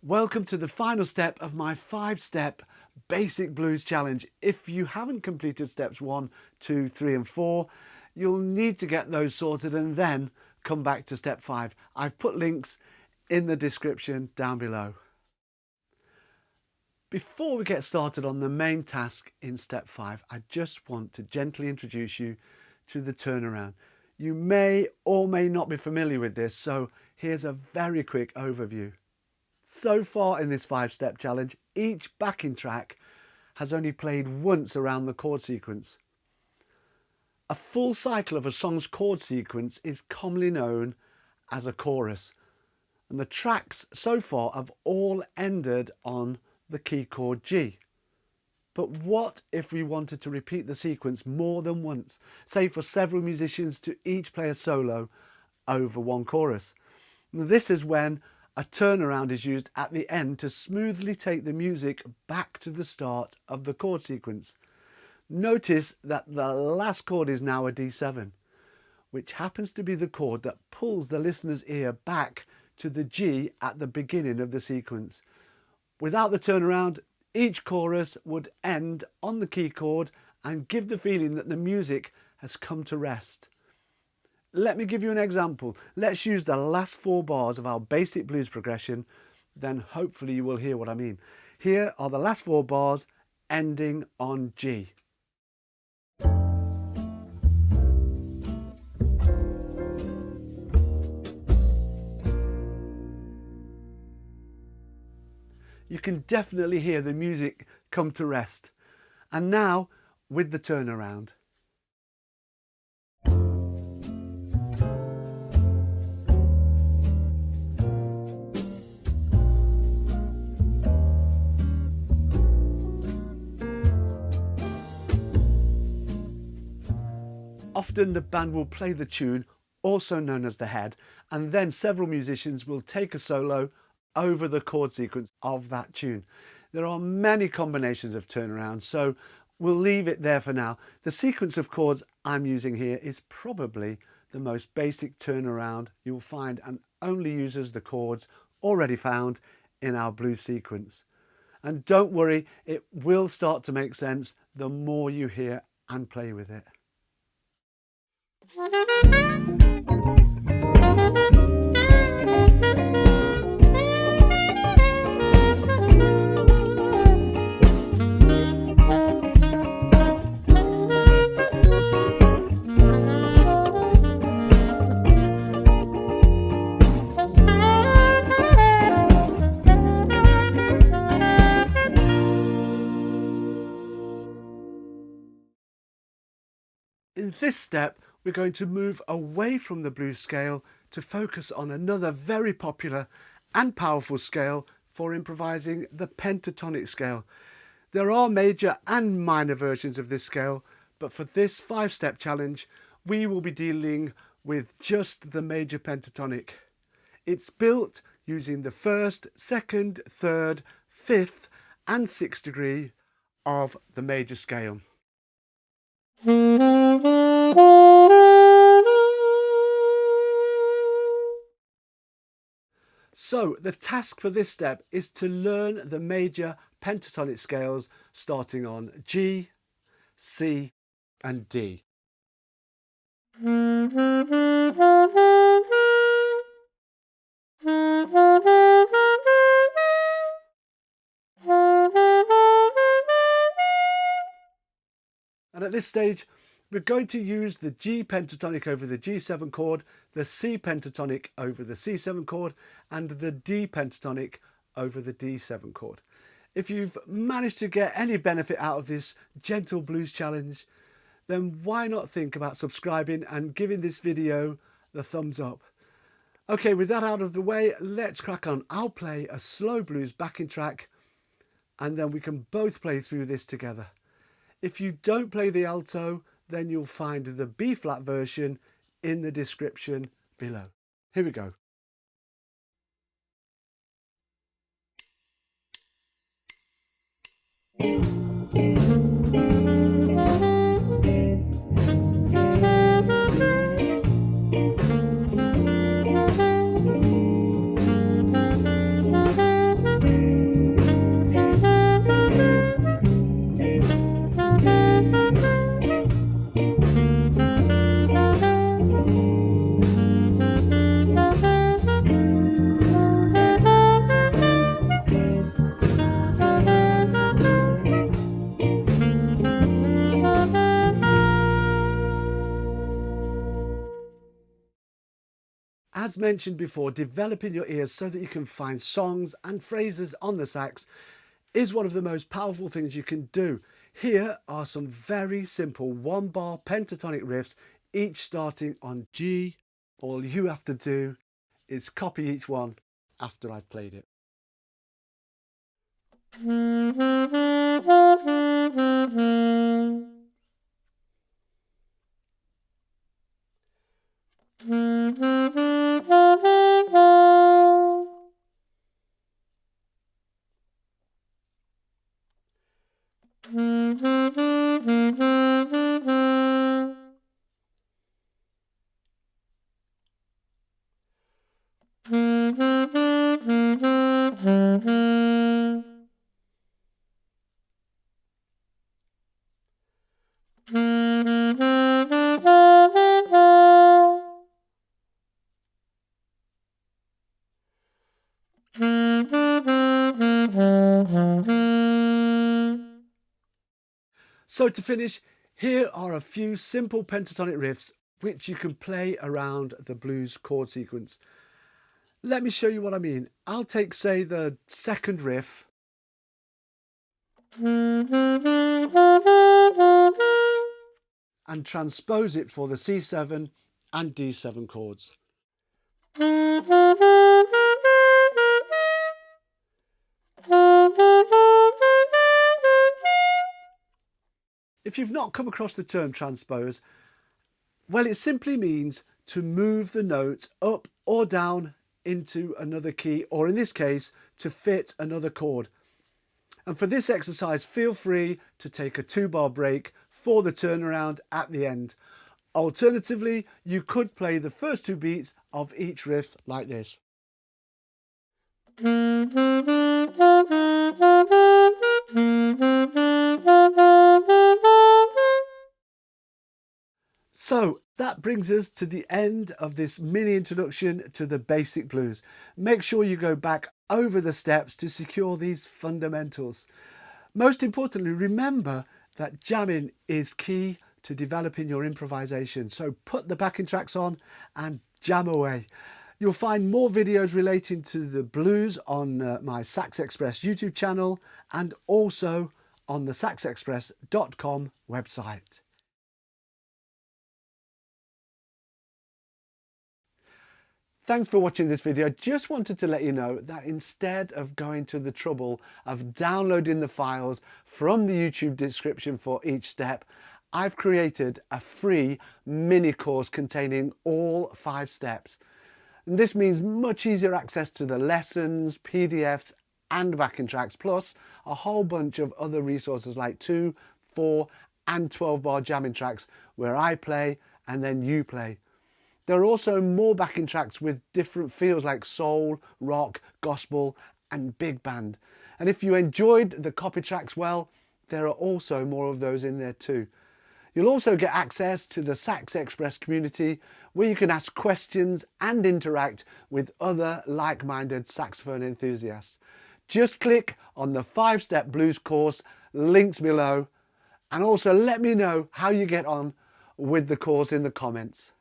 Welcome to the final step of my 5-step basic blues challenge. If you haven't completed steps 1, 2, 3 and 4, you'll need to get those sorted and then come back to step 5. I've put links in the description down below. Before we get started on the main task in step 5, I just want to gently introduce you to the turnaround. You may or may not be familiar with this, so here's a very quick overview. So far in this 5-step challenge, each backing track has only played once around the chord sequence. A full cycle of a song's chord sequence is commonly known as a chorus, and the tracks so far have all ended on the key chord G. But what if we wanted to repeat the sequence more than once, say for several musicians to each play a solo over one chorus? Now, this is when a turnaround is used at the end to smoothly take the music back to the start of the chord sequence. Notice that the last chord is now a D7, which happens to be the chord that pulls the listener's ear back to the G at the beginning of the sequence. Without the turnaround, each chorus would end on the key chord and give the feeling that the music has come to rest. Let me give you an example. Let's use the last 4 bars of our basic blues progression, then hopefully you will hear what I mean. Here are the last 4 bars ending on G. You can definitely hear the music come to rest. And now with the turnaround. Often the band will play the tune, also known as the head, and then several musicians will take a solo over the chord sequence of that tune. There are many combinations of turnaround, so we'll leave it there for now. The sequence of chords I'm using here is probably the most basic turnaround you'll find and only uses the chords already found in our blues sequence. And don't worry, it will start to make sense the more you hear and play with it. In this step, we're going to move away from the blues scale to focus on another very popular and powerful scale for improvising, the pentatonic scale. There are major and minor versions of this scale, but for this 5-step challenge, we will be dealing with just the major pentatonic. It's built using the 1st, 2nd, 3rd, 5th and 6th degree of the major scale. So the task for this step is to learn the major pentatonic scales starting on G, C and D. And at this stage, we're going to use the G pentatonic over the G7 chord, the C pentatonic over the C7 chord, and the D pentatonic over the D7 chord. If you've managed to get any benefit out of this gentle blues challenge, then why not think about subscribing and giving this video the thumbs up. Okay, with that out of the way, let's crack on. I'll play a slow blues backing track and then we can both play through this together. If you don't play the alto, then you'll find the B-flat version in the description below. Here we go. As mentioned before, developing your ears so that you can find songs and phrases on the sax is one of the most powerful things you can do. Here are some very simple one-bar pentatonic riffs, each starting on G. All you have to do is copy each one after I've played it. So to finish, here are a few simple pentatonic riffs which you can play around the blues chord sequence. Let me show you what I mean. I'll take, say, the second riff and transpose it for the C7 and D7 chords. If you've not come across the term transpose, well, it simply means to move the notes up or down into another key, or in this case, to fit another chord. And for this exercise, feel free to take a 2-bar break for the turnaround at the end. Alternatively, you could play the first 2 beats of each riff like this. So that brings us to the end of this mini introduction to the basic blues. Make sure you go back over the steps to secure these fundamentals. Most importantly, remember that jamming is key to developing your improvisation. So put the backing tracks on and jam away. You'll find more videos relating to the blues on my Sax Express YouTube channel and also on the saxexpress.com website. Thanks for watching this video. Just wanted to let you know that instead of going to the trouble of downloading the files from the YouTube description for each step, I've created a free mini course containing all 5 steps. And this means much easier access to the lessons, PDFs and backing tracks, plus a whole bunch of other resources like 2, 4 and 12-bar jamming tracks where I play and then you play. There are also more backing tracks with different feels like soul, rock, gospel and big band. And if you enjoyed the copy tracks, well, there are also more of those in there too. You'll also get access to the Sax Express community where you can ask questions and interact with other like-minded saxophone enthusiasts. Just click on the 5-step blues course links below and also let me know how you get on with the course in the comments.